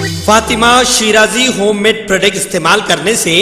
Fatima Shirazi home made product استعمال کرنے سے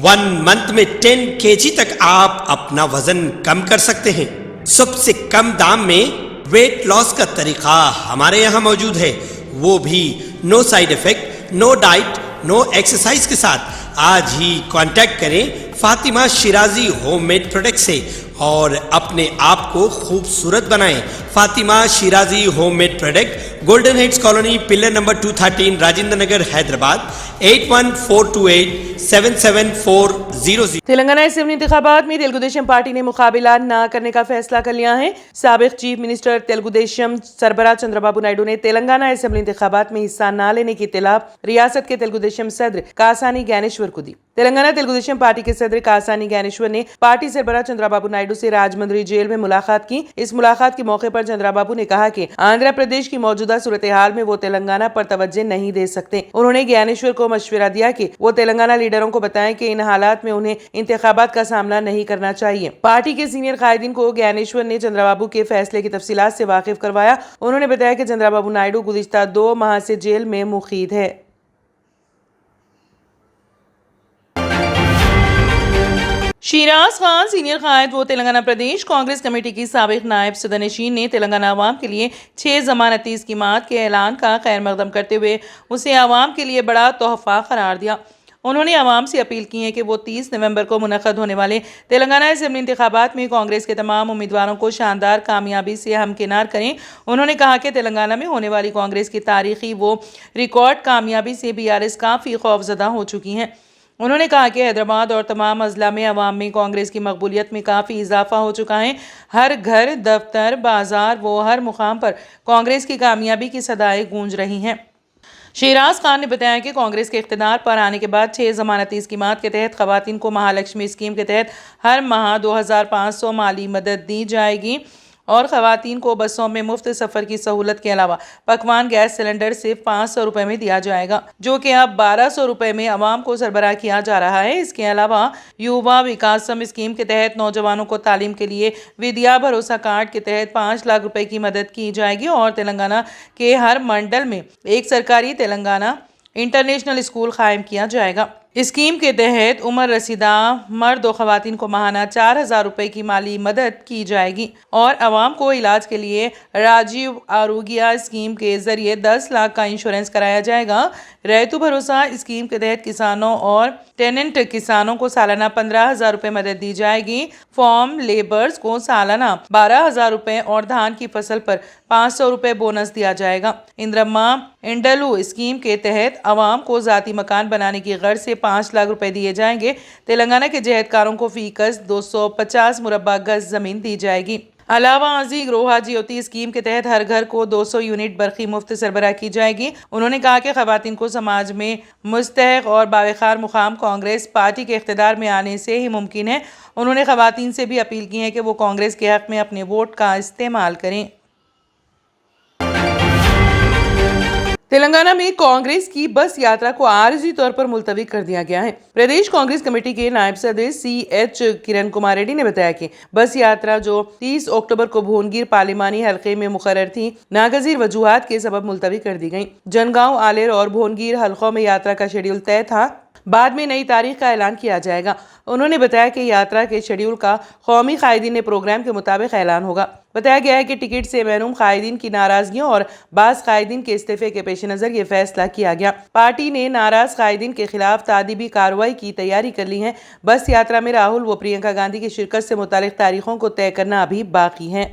1 منتھ میں 10 kg تک آپ اپنا وزن کم کر سکتے ہیں۔ سب سے کم دام میں ویٹ لاس کا طریقہ ہمارے یہاں موجود ہے، وہ بھی no side effect, no diet, no exercise کے ساتھ۔ آج ہی کانٹیکٹ کریں Fatima Shirazi home made product سے اور اپنے آپ کو خوبصورت بنائیں۔ Fatima Shirazi home made product, golden heights colony, pillar number 213، Rajendra Nagar, Hyderabad, 8142877400۔ Telangana assembly انتخابات میں تیلگو دیشم پارٹی نے مقابلہ نہ کرنے کا فیصلہ کر لیا ہے۔ سابق چیف منسٹر تیلگو دیشم سربراہ چندرا بابو نائیڈو نے تلنگانہ اسمبلی انتخابات میں حصہ نہ لینے کی اطلاع ریاست کے تیلگو دیشم صدر کاسانی گیانیشور کو دی۔ تلنگانہ تیلگو دیشم پارٹی کے صدر کاسانی گیانیشور نے پارٹی سربراہ چندرا بابو نائیڈو سے راجمندری جیل میں ملاقات کی۔ اس ملاقات کے موقع پر چندرا بابو نے کہا کہ آندھرا پردیش کی موجودہ صورتحال میں وہ تلنگانہ پر توجہ نہیں دے سکتے۔ انہوں نے گیانیشور کو مشورہ دیا کہ وہ تلنگانہ لیڈروں کو بتائیں کہ ان حالات میں انہیں انتخابات کا سامنا نہیں کرنا چاہیے۔ پارٹی کے سینئر قائدین کو گیانیشور نے چندرا بابو کے فیصلے کی تفصیلات سے واقف کروایا۔ انہوں نے بتایا کہ چندرا بابو نائیڈو گزشتہ 2 ماہ سے جیل میں مقید ہے۔ شیراز خان سینئر قائد و تلنگانہ پردیش کانگریس کمیٹی کی سابق نائب صدر نشین نے تلنگانہ عوام کے لیے 6 ضمانتی اسکیمات کے اعلان کا خیر مقدم کرتے ہوئے اسے عوام کے لیے بڑا تحفہ قرار دیا۔ انہوں نے عوام سے اپیل کی ہے کہ وہ 30 نومبر کو منعقد ہونے والے تلنگانہ اسمبلی انتخابات میں کانگریس کے تمام امیدواروں کو شاندار کامیابی سے ہمکنار کریں۔ انہوں نے کہا کہ تلنگانہ میں ہونے والی کانگریس کی تاریخی وہ ریکارڈ کامیابی سے BRS کافی خوفزدہ ہو چکی ہیں۔ انہوں نے کہا کہ حیدرآباد اور تمام اضلاع میں عوام میں کانگریس کی مقبولیت میں کافی اضافہ ہو چکا ہے۔ ہر گھر، دفتر، بازار و ہر مقام پر کانگریس کی کامیابی کی صدائیں گونج رہی ہیں۔ شیراز خان نے بتایا کہ کانگریس کے اقتدار پر آنے کے بعد 6 ضمانتی اسکیمات کے تحت خواتین کو مہالکشمی اسکیم کے تحت ہر ماہ 2500 مالی مدد دی جائے گی اور خواتین کو بسوں میں مفت سفر کی سہولت کے علاوہ پکوان گیس سلنڈر صرف 500 روپے میں دیا جائے گا، جو کہ اب 1200 روپے میں عوام کو سربراہ کیا جا رہا ہے۔ اس کے علاوہ یووا وکاسم اسکیم کے تحت نوجوانوں کو تعلیم کے لیے ودیا بھروسہ کارڈ کے تحت 5 لاکھ روپے کی مدد کی جائے گی اور تلنگانہ کے ہر منڈل میں ایک سرکاری تلنگانہ انٹرنیشنل اسکول قائم کیا جائے گا۔ اسکیم کے تحت عمر رسیدہ مرد و خواتین کو ماہانہ 4000 روپے کی مالی مدد کی جائے گی اور عوام کو علاج کے لیے راجیو آروگیا اسکیم کے ذریعے 10 لاکھ کا انشورنس کرایا جائے گا۔ ریتو بھروسہ اسکیم کے تحت کسانوں اور ٹیننٹ کسانوں کو سالانہ 15000 روپے مدد دی جائے گی۔ فارم لیبرز کو سالانہ 12000 روپے اور دھان کی فصل پر 500 روپے بونس دیا جائے گا۔ اندرما انڈلو اسکیم کے تحت عوام کو ذاتی مکان بنانے کی غرض سے 5 لاکھ روپے دیے جائیں گے۔ تلنگانہ کے جہدکاروں کو فی کس 250 مربع گز زمین دی جائے گی۔ علاوہ ازیں گروہا جیوتی اسکیم کے تحت ہر گھر کو 200 یونٹ برقی مفت سربراہ کی جائے گی۔ انہوں نے کہا کہ خواتین کو سماج میں مستحق اور باوقار مقام کانگریس پارٹی کے اقتدار میں آنے سے ہی ممکن ہے۔ انہوں نے خواتین سے بھی اپیل کی ہے کہ وہ کانگریس کے حق میں اپنے ووٹ کا استعمال کریں۔ تلنگانہ میں کانگریس کی بس یاترا کو عارضی طور پر ملتوی کر دیا گیا ہے۔ پردیش کانگریس کمیٹی کے نائب صدر CH کرن کمار ریڈی نے بتایا کہ بس یاترا جو 30 اکتوبر کو بھونگیر پارلیمانی حلقے میں مقرر تھی، ناگزیر وجوہات کے سبب ملتوی کر دی گئی۔ جنگاؤں، آلیر اور بھونگیر حلقوں میں یاترا کا شیڈول طے تھا، بعد میں نئی تاریخ کا اعلان کیا جائے گا۔ انہوں نے بتایا کہ یاترا کے شیڈول کا قومی قائدین پروگرام کے مطابق اعلان ہوگا۔ بتایا گیا ہے کہ ٹکٹ سے محروم قائدین کی ناراضگیوں اور بعض قائدین کے استعفے کے پیش نظر یہ فیصلہ کیا گیا۔ پارٹی نے ناراض قائدین کے خلاف تادیبی کارروائی کی تیاری کر لی ہے۔ بس یاترا میں راہل و پرینکا گاندھی کی شرکت سے متعلق تاریخوں کو طے کرنا ابھی باقی ہے۔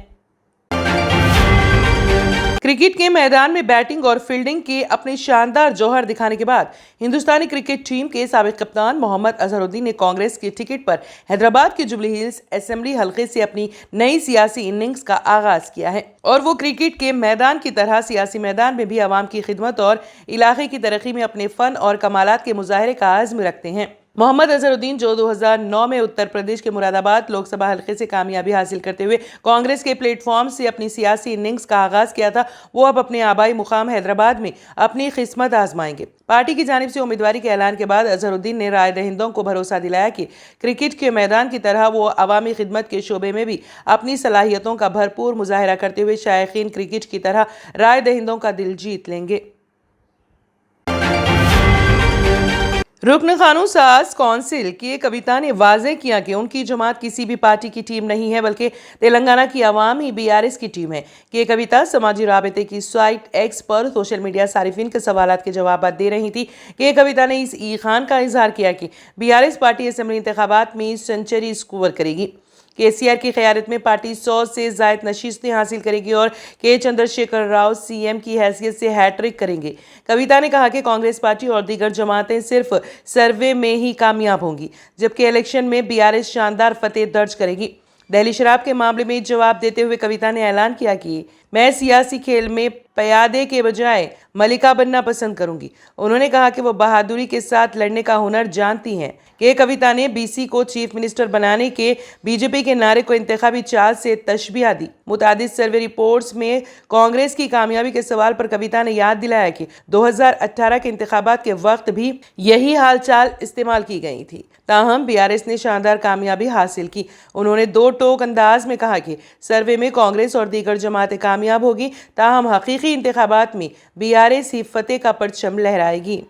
کرکٹ کے میدان میں بیٹنگ اور فیلڈنگ کے اپنے شاندار جوہر دکھانے کے بعد ہندوستانی کرکٹ ٹیم کے سابق کپتان محمد اظہر الدین نے کانگریس کی ٹکٹ پر حیدرآباد کے جوبلی ہلز اسمبلی حلقے سے اپنی نئی سیاسی اننگز کا آغاز کیا ہے اور وہ کرکٹ کے میدان کی طرح سیاسی میدان میں بھی عوام کی خدمت اور علاقے کی ترقی میں اپنے فن اور کمالات کے مظاہرے کا عزم رکھتے ہیں۔ محمد اظہر الدین جو 2009 میں اتر پردیش کے مراد آباد لوک سبھا حلقے سے کامیابی حاصل کرتے ہوئے کانگریس کے پلیٹ فارم سے اپنی سیاسی اننگز کا آغاز کیا تھا، وہ اب اپنے آبائی مقام حیدرآباد میں اپنی قسمت آزمائیں گے۔ پارٹی کی جانب سے امیدواری کے اعلان کے بعد اظہر الدین نے رائے دہندوں کو بھروسہ دلایا کہ کرکٹ کے میدان کی طرح وہ عوامی خدمت کے شعبے میں بھی اپنی صلاحیتوں کا بھرپور مظاہرہ کرتے ہوئے شائقین کرکٹ کی طرح رائے دہندوں کا دل جیت لیں گے۔ रुकन कानून साज कौंसिल की कविता ने वाज़ेह किया कि उनकी जमात किसी भी पार्टी की टीम नहीं है बल्कि तेलंगाना की आवाम ही बीआरएस की टीम है। के कविता समाजी राबते की साइट एक्स पर सोशल मीडिया सारिफिन के सवालात के जवाब दे रही थी। के कविता ने इस ईखान का इजहार किया कि बीआरएस पार्टी असेंबली इंतखाबात में सेंचुरी स्कोर करेगी। केसीआर की क़यादत में पार्टी 100 से ज़ायद नशीस्तें हासिल करेगी और के चंद्रशेखर राव सीएम की हैसियत से हैट्रिक करेंगे। कविता ने कहा कि कांग्रेस पार्टी और दीगर जमातें सिर्फ सर्वे में ही कामयाब होंगी, जबकि इलेक्शन में बीआरएस शानदार फतेह दर्ज करेगी। दिल्ली शराब के मामले में जवाब देते हुए कविता ने ऐलान किया कि मैं सियासी खेल में पयादे के बजाय मलिका बनना पसंद करूंगी। उन्होंने कहा कि वो बहादुरी के साथ लड़ने का हुनर जानती हैं। के कविता ने बीसी को चीफ मिनिस्टर बनाने के बीजेपी के नारे को इंतखाबी चाल से तशबीह दी। मुतादिद सर्वे रिपोर्ट्स में कांग्रेस की कामयाबी के सवाल पर कविता ने याद दिलाया कि 2018 के इंतखाबात के वक्त भी यही हाल चाल इस्तेमाल की गई थी, ताहम बीआरएस ने शानदार कामयाबी हासिल की। उन्होंने दो टोक अंदाज में कहा कि सर्वे में कांग्रेस और दीगर जमातें कामयाब होगी, ताहम हकीकी इंतखाबात में बीआरएस ही फतेह का परचम लहराएगी।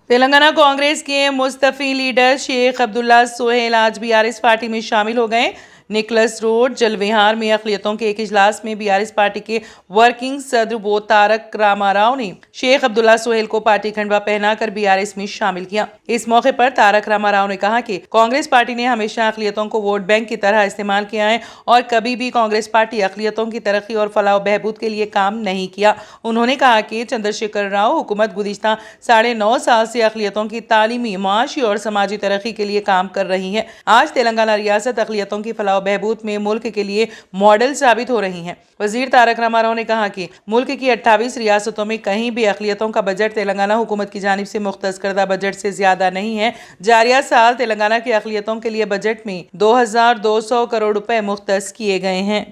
तेलंगाना कांग्रेस के मुस्तफी लीडर शेख अब्दुल्ला सोहेल आज बीआरएस पार्टी में शामिल हो गए। निकलस रोड जलविहार में अक़लियतों के एक इजलास में बीआरएस पार्टी के वर्किंग सदर वो तारक रामाराव ने शेख अब्दुल्ला सोहेल को पार्टी खंडवा पहनाकर बीआरएस में शामिल किया। इस मौके पर तारक रामाराव ने कहा कि कांग्रेस पार्टी ने हमेशा अक़लियतों को वोट बैंक की तरह इस्तेमाल किया है और कभी भी कांग्रेस पार्टी अक़लियतों की तरक्की और फलाह बहबूद के लिए काम नहीं किया। उन्होंने कहा कि चंद्रशेखर राव हुकूमत गुज़िश्ता 9.5 साल से अक़लियतों की तालीमी, माशी और समाजी तरक्की के लिए काम कर रही है। आज तेलंगाना रियासत अक़लियतों की फलाह बहबूद में मुल्क के लिए मॉडल साबित हो रही हैं। वजीर तारक रामाराव ने कहा कि मुल्क की 28 रियासतों में कहीं भी अक़लियतों का बजट तेलंगाना हुकूमत की जानिब से मुख्तस करदा बजट से ज्यादा नहीं है। जारिया साल तेलंगाना की अक़लियतों के लिए बजट में 2200 करोड़ रुपए मुख्तस किए गए हैं।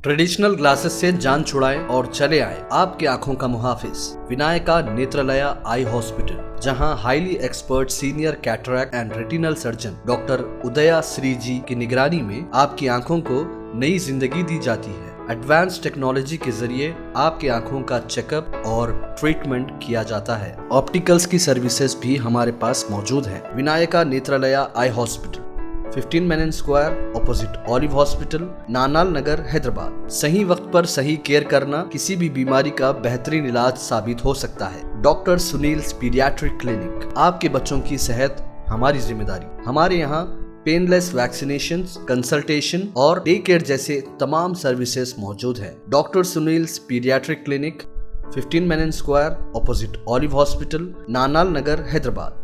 ट्रेडिशनल ग्लासेस से जान छुड़ाएं और चले आए आपकी आंखों का मुहाफिज विनायका नेत्रालया आई हॉस्पिटल, जहां highly expert senior cataract and retinal surgeon doctor उदया श्री जी की निगरानी में आपकी आंखों को नई जिंदगी दी जाती है। एडवांस टेक्नोलॉजी के जरिए आपकी आंखों का चेकअप और ट्रीटमेंट किया जाता है। ऑप्टिकल्स की सर्विसेज भी हमारे पास मौजूद है। Vinayaka Netralaya eye hospital, 15 Menon square, opposite Olive hospital, Nanal Nagar, Hyderabad. सही वक्त पर सही केयर करना किसी भी बीमारी का बेहतरीन इलाज साबित हो सकता है। डॉक्टर सुनील पीडियाट्रिक क्लिनिक, आपके बच्चों की सेहत हमारी जिम्मेदारी। हमारे यहाँ पेनलेस वैक्सीनेशन, कंसल्टेशन और डे केयर जैसे तमाम सर्विसेज मौजूद है। Doctor Sunil paediatric clinic, 15 Menon square, opposite Olive hospital, Nanal Nagar, Hyderabad.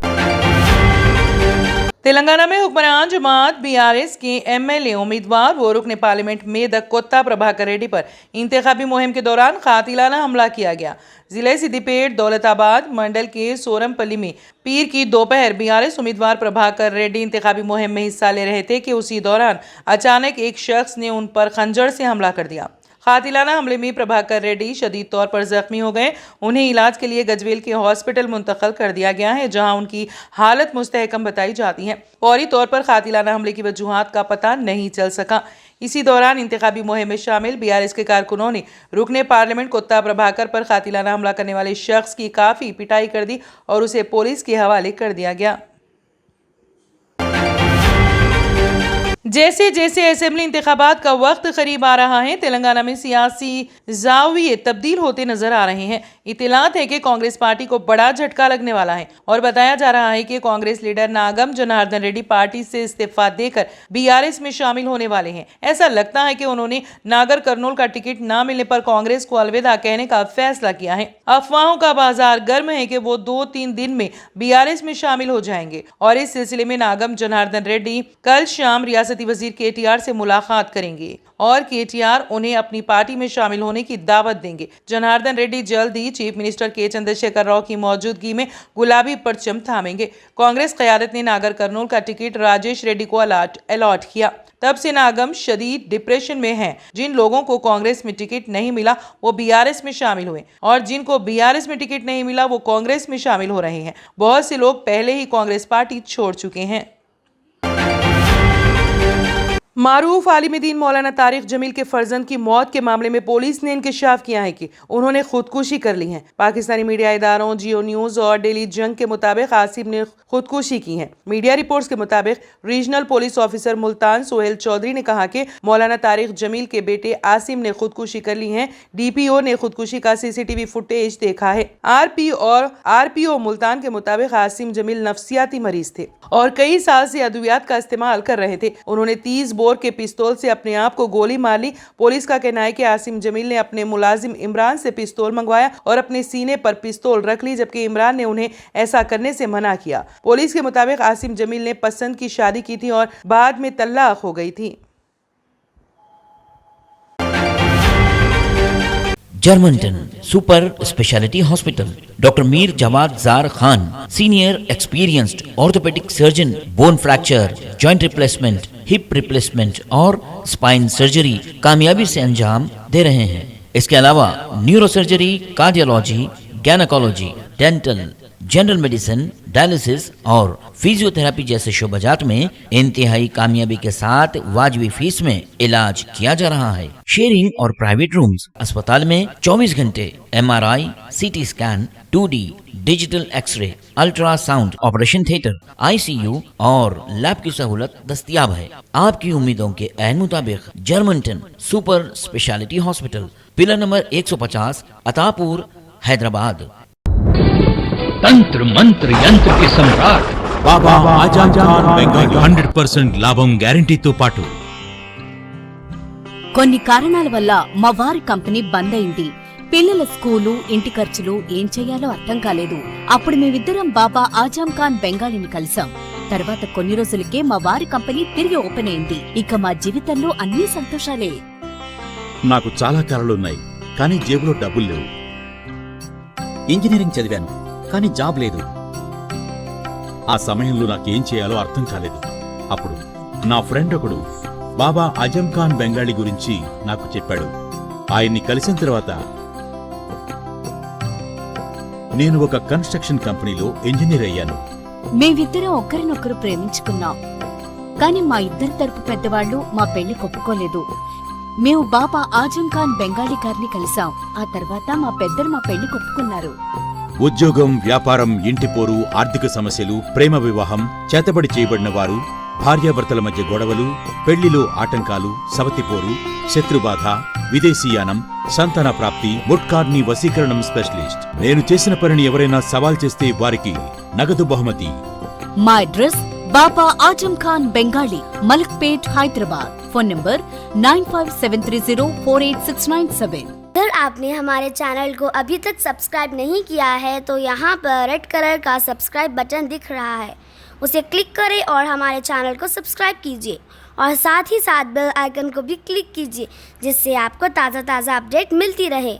Telangana में हुक्मरान जमात बीआरएस के एमएलए उम्मीदवार व रुकन पार्लियामेंट मेदक कोत्ता प्रभाकर रेड्डी पर इंतखाबी मुहिम के दौरान कातिलाना हमला किया गया। जिले सिद्दीपेट दौलताबाद मंडल के सोरमपल्ली में पीर की दोपहर बीआरएस उम्मीदवार प्रभाकर रेड्डी इंतखाबी मुहिम में हिस्सा ले रहे थे कि उसी दौरान अचानक एक शख्स ने उन पर खंजर से हमला कर दिया। कातिलाना हमले में प्रभाकर रेड्डी शदीद तौर पर जख्मी हो गए। उन्हें इलाज के लिए गजवेल के हॉस्पिटल मुंतकिल कर दिया गया है, जहां उनकी हालत मुस्तहकम बताई जाती है। फौरी तौर पर कातिलाना हमले की वजूहात का पता नहीं चल सका। इसी दौरान इंतखाबी मुहिम में शामिल बीआरएस के कारकुनों ने रुकने पार्लियामेंट कोत्ता प्रभाकर पर कातिलाना हमला करने वाले शख्स की काफ़ी पिटाई कर दी और उसे पुलिस के हवाले कर दिया गया। जैसे जैसे असेंबली इंतखाबात का वक्त करीब आ रहा है, तेलंगाना में सियासी जाविये तब्दील होते नजर आ रहे हैं। इत्तलात है कि कांग्रेस पार्टी को बड़ा झटका लगने वाला है और बताया जा रहा है कि कांग्रेस लीडर नागम जनार्दन रेड्डी पार्टी से इस्तीफा देकर बीआरएस में शामिल होने वाले हैं। ऐसा लगता है कि उन्होंने नागर कर्नूल का टिकट न मिलने पर कांग्रेस को अलविदा कहने का फैसला किया है। अफवाहों का बाजार गर्म है कि वो 2-3 दिन में बीआरएस में शामिल हो जाएंगे और इस सिलसिले में नागम जनार्दन रेड्डी कल शाम रियासती वजीर केटीआर से मुलाकात करेंगे और केटीआर उन्हें अपनी पार्टी में शामिल होने की दावत देंगे। जनार्दन रेड्डी जल्द ही चीफ मिनिस्टर के चंद्रशेखर राव की मौजूदगी में गुलाबी परचम थामेंगे। कांग्रेस क़यादत ने नागर कर्नूल का टिकट राजेश रेड्डी को अलॉट किया। तब से नागम शदीद डिप्रेशन में हैं। जिन लोगों को कांग्रेस में टिकट नहीं मिला वो बीआरएस में शामिल हुए और जिनको बीआरएस में टिकट नहीं मिला वो कांग्रेस में शामिल हो रहे हैं। बहुत से लोग पहले ही कांग्रेस पार्टी छोड़ चुके हैं। मारूफ आलिम दीन मौलाना तारिक जमील के फर्जंद की मौत के मामले में पुलिस ने इंकशाफ किया है कि उन्होंने खुदकुशी कर ली है। पाकिस्तानी मीडिया इदारों जियो न्यूज और डेली जंग के मुताबिक आसिम ने खुदकुशी की है। मीडिया रिपोर्ट्स के मुताबिक regional police officer Multan Sohail Chaudhry ने कहा कि मौलाना तारिक जमील के बेटे आसिम ने खुदकुशी कर ली है। डीपीओ ने खुदकुशी का सीसीटीवी फुटेज देखा है। आरपीओ मुल्तान के मुताबिक आसिम जमील नफ्सियाती मरीज थे और कई साल से अद्वियात का इस्तेमाल कर रहे थे। उन्होंने 30 बोर के पिस्तौल से अपने आप को गोली मार ली। पुलिस का कहना है कि आसिम जमील ने अपने मुलाजिम इमरान से पिस्तौल मंगवाया और अपने सीने पर पिस्तौल रख ली, जबकि इमरान ने उन्हें ऐसा करने से मना किया। पुलिस के मुताबिक आसिम जमील ने पसंद की शादी की थी और बाद में तलाक हो गई थी। Germanton super speciality hospital, doctor Mir Jawad Jar Khan, senior experienced orthopaedic surgeon, bone fracture, joint replacement, hip replacement और स्पाइन सर्जरी कामयाबी से अंजाम दे रहे हैं। इसके अलावा neuro surgery, cardiology, gynaecology, dental, general medicine, dialysis और फिजियोथेरेपी जैसे शोबाजात में इंतहाई कामयाबी के साथ वाजिबी फीस में इलाज किया जा रहा है। शेयरिंग और प्राइवेट रूम्स, अस्पताल में 24 घंटे MRI, CT scan, 2D digital x-ray, ultrasound, operation theatre, ICU और लैब की सहूलत दस्तयाब है। आपकी उम्मीदों के ऐन मुताबिक Germanton super speciality hospital, pillar number 150, Attapur, Hyderabad. तंत्र मंत्र यंत्र के सम्राट బాబా ఆజమ్ ఖాన్ బెంగాలీ 100% లాభం గ్యారంటీతో పాటు కొన్ని కారణాల వల్ల మా వారి కంపెనీ బంద్ అయింది. పిల్లల స్కూలు, ఇంటి ఖర్చులు ఏం చెయ్యాలో అర్థం కాలేదు. అప్పుడు మేమిద్దరం బాబా ఆజమ్ ఖాన్ బెంగాలీని కలిసాం. తర్వాత కొన్ని రోజులకే మా వారి కంపెనీ తిరిగి ఓపెన్ అయింది. ఇక మా జీవితంలో అన్ని సంతోషాలే. నాకు చాలా కలలున్నాయి, కానీ జేబులో డబ్బులు లేవు. ఇంజనీరింగ్ చదివాను, కానీ జాబ్ లేదు. ఆ సమయంలో నాకేం చేయాలో అర్థం కాలేదు. అప్పుడు నా ఫ్రెండ్ ఒకడు బాబా ఆజమ్ ఖాన్ బెంగాలీ గురించి నాకు చెప్పాడు. ఆయన్ని కలిసిన తర్వాత నేను ఒక కన్స్ట్రక్షన్ కంపెనీలో ఇంజనీర్ అయ్యాను. మేమిద్దరం ఒకరినొకరు ప్రేమించుకున్నాం. కాని మా ఇద్దరి తరపు పెద్దవాళ్లు మా పెళ్లి ఒప్పుకోలేదు. మేము బాబా ఆజమ్ ఖాన్ బెంగాలీ గారిని కలిసాం. ఆ తర్వాత మా పెద్దలు మా పెళ్లి ఒప్పుకున్నారు. ఉద్యోగం, వ్యాపారం, ఇంటి పోరు, ఆర్థిక సమస్యలు, ప్రేమ వివాహం, చేతబడి చేయబడిన వారు, భార్యాభర్తల మధ్య గొడవలు, పెళ్లిలో ఆటంకాలు, సవతిపోరు, శత్రుబాధ, విదేశీయానం, సంతాన ప్రాప్తి, ముట్కార్ని వశీకరణం స్పెషలిస్ట్. నేను చేసిన పనిని ఎవరైనా సవాల్ చేస్తే వారికి నగదు బహుమతి. మా address Baba Azam Khan Bengali, Malakpet, Hyderabad. Phone number 9573048697। अगर आपने हमारे चैनल को अभी तक सब्सक्राइब नहीं किया है तो यहाँ पर रेड कलर का सब्सक्राइब बटन दिख रहा है, उसे क्लिक करें और हमारे चैनल को सब्सक्राइब कीजिए और साथ ही साथ बेल आइकन को भी क्लिक कीजिए, जिससे आपको ताज़ा अपडेट मिलती रहे।